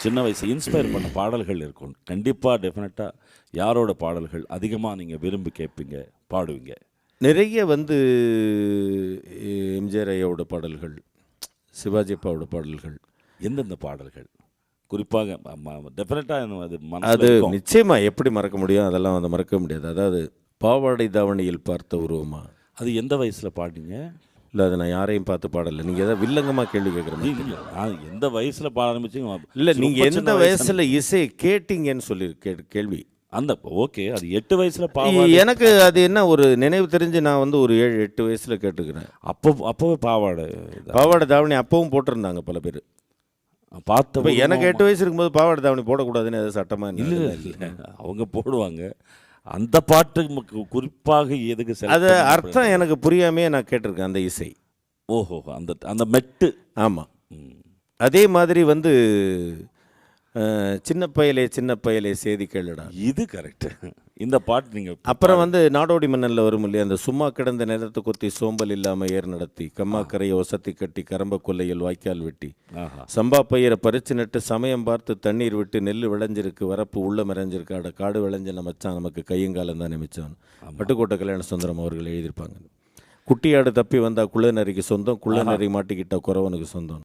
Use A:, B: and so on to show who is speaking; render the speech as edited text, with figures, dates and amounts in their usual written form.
A: சின்ன வயசு இன்ஸ்பயர் பண்ண பாடல்கள் இருக்கும் கண்டிப்பாக, டெஃபினட்டாக. யாரோட பாடல்கள் அதிகமாக நீங்கள் விரும்பி கேட்பீங்க, பாடுவீங்க?
B: நிறைய வந்து எம்ஜிஆர் ஐயாவோட பாடல்கள், சிவாஜி அப்பாவோட பாடல்கள்.
A: எந்தெந்த பாடல்கள் குறிப்பாக? டெஃபினட்டாக அது
B: அது
A: மனசில்
B: நிச்சயமாக எப்படி மறக்க முடியும்? அதெல்லாம் வந்து மறக்க முடியாது. அதாவது பாவாடை தாவணியில் பார்த்த உருவமா,
A: அது எந்த வயசில் பாடினீங்க?
B: இல்லை அது நான் யாரையும் பார்த்து பாடலை. நீங்கள் எதாவது வில்லங்கமாக கேள்வி கேட்குற மாதிரி.
A: நான் எந்த வயசில் பாட ஆரம்பிச்சிங்க?
B: இல்லை, நீங்கள் எந்த வயசில் இசையை கேட்டீங்கன்னு சொல்லி கேள்வி.
A: அந்த ஓகே, அது 8 வயசில் பாவாடை.
B: எனக்கு அது என்ன ஒரு நினைவு தெரிஞ்சு நான் வந்து ஒரு 7-8 வயசில் கேட்டுக்கிறேன்.
A: அப்போவே பாவாடை
B: தாவணி அப்பவும் போட்டிருந்தாங்க பல பேர்.
A: பார்த்த
B: இப்போ எனக்கு 8 வயசு இருக்கும்போது பாவாடை தாவணி போடக்கூடாதுன்னு எதாவது சட்டமாக
A: இல்லை இல்லை, அவங்க போடுவாங்க. அந்த பாட்டு குறிப்பாக எதுக்கு
B: அது அர்த்தம் எனக்கு புரியாமையே நான் கேட்டிருக்கேன் அந்த இசை.
A: ஓஹோ, அந்த அந்த மெட்டு.
B: ஆமாம். அதே மாதிரி வந்து சின்ன பயலே சேதி கேளுடா,
A: இது கரெக்டு. இந்த பாட்டு நீங்கள்
B: அப்புறம் வந்து நாடோடி மன்னனில் வரும் இல்லையா, அந்த சும்மா கிடந்த நிலத்தை கொத்தி சோம்பல் இல்லாமல் ஏர் நடத்தி கம்மாக்கரையை ஒசத்தி கட்டி கரம்ப கொல்லையில் வாய்க்கால் வெட்டி சம்பா பயிரை பறிச்சு நட்டு சமயம் பார்த்து தண்ணீர் விட்டு நெல் விளைஞ்சிருக்கு வரப்பு உள்ள மறைஞ்சிருக்கு அட காடு விளைஞ்ச மச்சான் நமக்கு கையங்காலம் தானே மிச்சான். பட்டுக்கோட்டை கல்யாண சுந்தரம் அவர்கள் எழுதியிருப்பாங்க. குட்டியாடு தப்பி வந்தால் குள்ளநரிக்கு சொந்தம், குள்ளநரி மாட்டிக்கிட்ட குறவனுக்கு சொந்தம்.